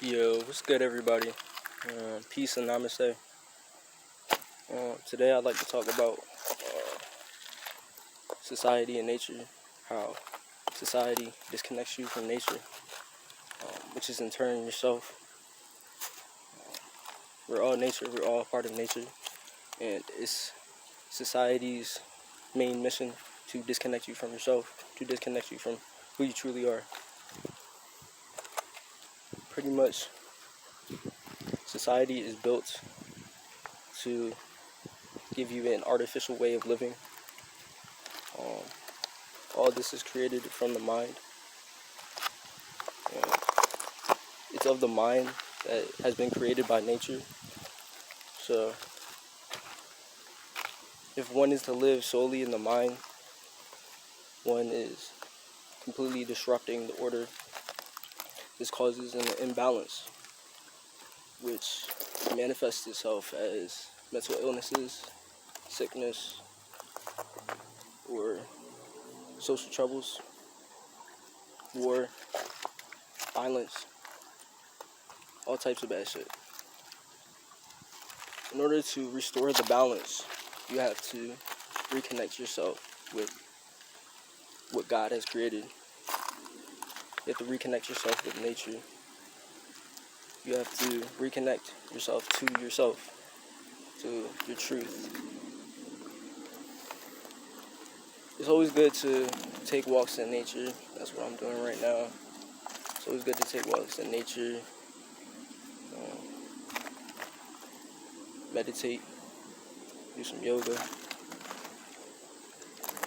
Yo, what's good, everybody? Peace and namaste. Today I'd like to talk about society and nature, how society disconnects you from nature, which is in turn yourself. We're all nature, we're all part of nature, and it's society's main mission to disconnect you from yourself, to disconnect you from who you truly are. Pretty much, society is built to give you an artificial way of living. All this is created from the mind. It's of the mind that has been created by nature. So, if one is to live solely in the mind, one is completely disrupting the order. This causes an imbalance, which manifests itself as mental illnesses, sickness, or social troubles, war, violence, all types of bad shit. In order to restore the balance, you have to reconnect yourself with what God has created. You have to reconnect yourself with nature. You have to reconnect yourself, to your truth. It's always good to take walks in nature. That's what I'm doing right now. It's always good to take walks in nature, meditate, do some yoga,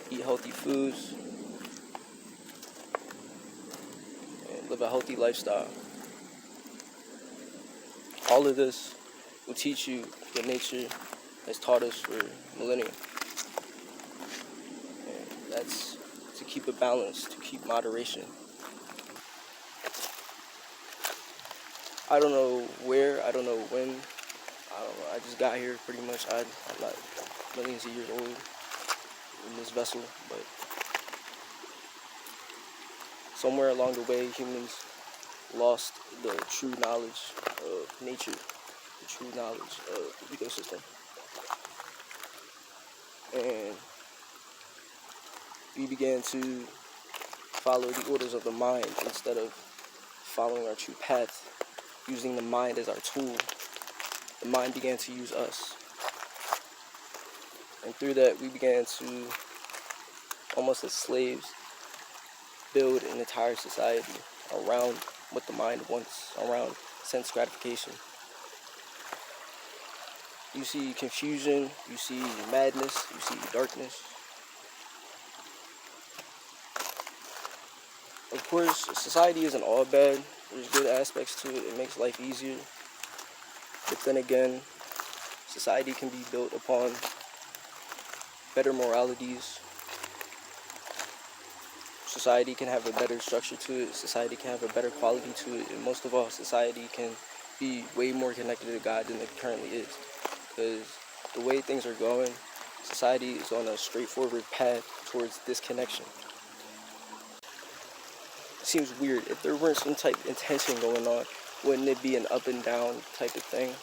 eat healthy foods, and live a healthy lifestyle. All of this will teach you what nature has taught us for millennia. And that's to keep a balance, to keep moderation. I don't know where, I don't know when, I don't know. I just got here pretty much. I'm not millions of years old in this vessel, but somewhere along the way, humans lost the true knowledge of nature, the true knowledge of the ecosystem. And we began to follow the orders of the mind instead of following our true path, using the mind as our tool. The mind began to use us. And through that, we began to, almost as slaves, build an entire society around what the mind wants, around sense gratification. You see confusion, you see madness, you see darkness. Of course, society isn't all bad. There's good aspects to it. It makes life easier. But then again, society can be built upon better moralities. Society can have a better structure to it. Society can have a better quality to it. And most of all, society can be way more connected to God than it currently is. Because the way things are going, society is on a straightforward path towards disconnection. It seems weird. If there weren't some type of intention going on, wouldn't it be an up and down type of thing?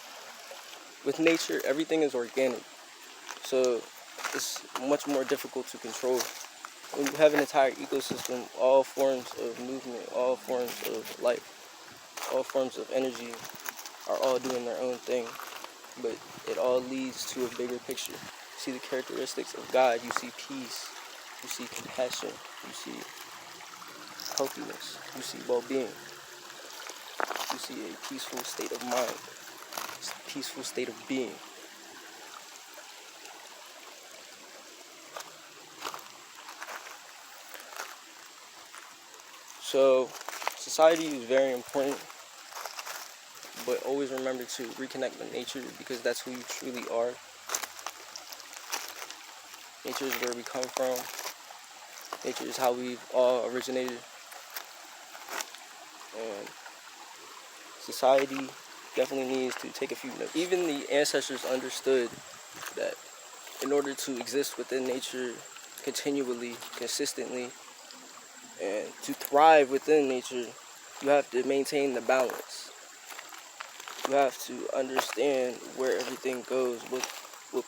With nature, everything is organic. So it's much more difficult to control. When you have an entire ecosystem, all forms of movement, all forms of life, all forms of energy are all doing their own thing, but it all leads to a bigger picture. You see the characteristics of God, you see peace, you see compassion, you see healthiness, you see well-being, you see a peaceful state of mind, a peaceful state of being. So, society is very important, but always remember to reconnect with nature because that's who you truly are. Nature is where we come from. Nature is how we've all originated. And society definitely needs to take a few notes. Even the ancestors understood that in order to exist within nature continually, consistently, and to thrive within nature, you have to maintain the balance. You have to understand where everything goes, what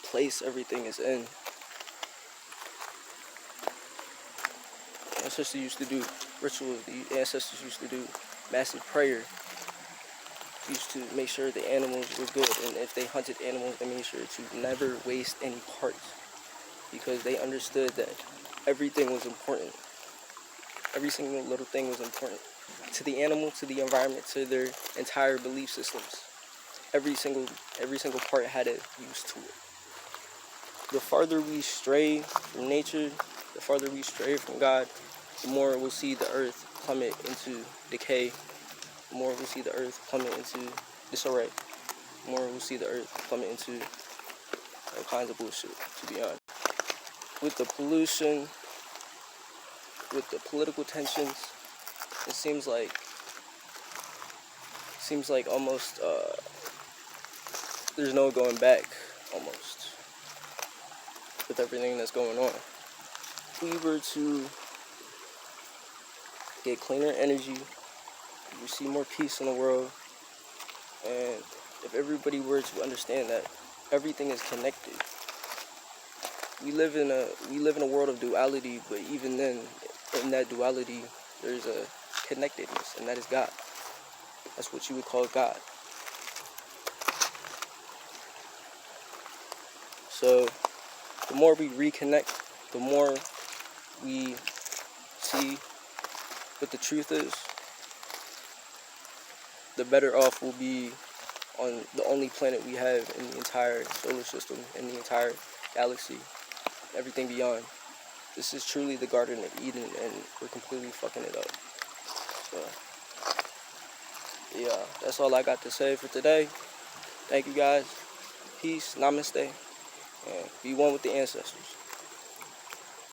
place everything is in. Ancestors used to do rituals. The ancestors used to do massive prayer. Used to make sure the animals were good, and if they hunted animals, they made sure to never waste any parts, because they understood that everything was important. Every single little thing was important to the animal, to the environment, to their entire belief systems. Every single part had a use to it. The farther we stray from nature, the farther we stray from God, the more we'll see the earth plummet into decay. The more we'll see the earth plummet into disarray. The more we'll see the earth plummet into all kinds of bullshit, to be honest. With the pollution, with the political tensions, it seems like almost there's no going back, almost, with everything that's going on. If we were to get cleaner energy, we see more peace in the world, and if everybody were to understand that everything is connected. We live in a world of duality, but even then, in that duality, there's a connectedness, and that is God. That's what you would call God. So, the more we reconnect, the more we see what the truth is, the better off we'll be on the only planet we have in the entire solar system, in the entire galaxy, everything beyond. This is truly the Garden of Eden, and we're completely fucking it up. So, yeah, that's all I got to say for today. Thank you guys. Peace, namaste, and be one with the ancestors.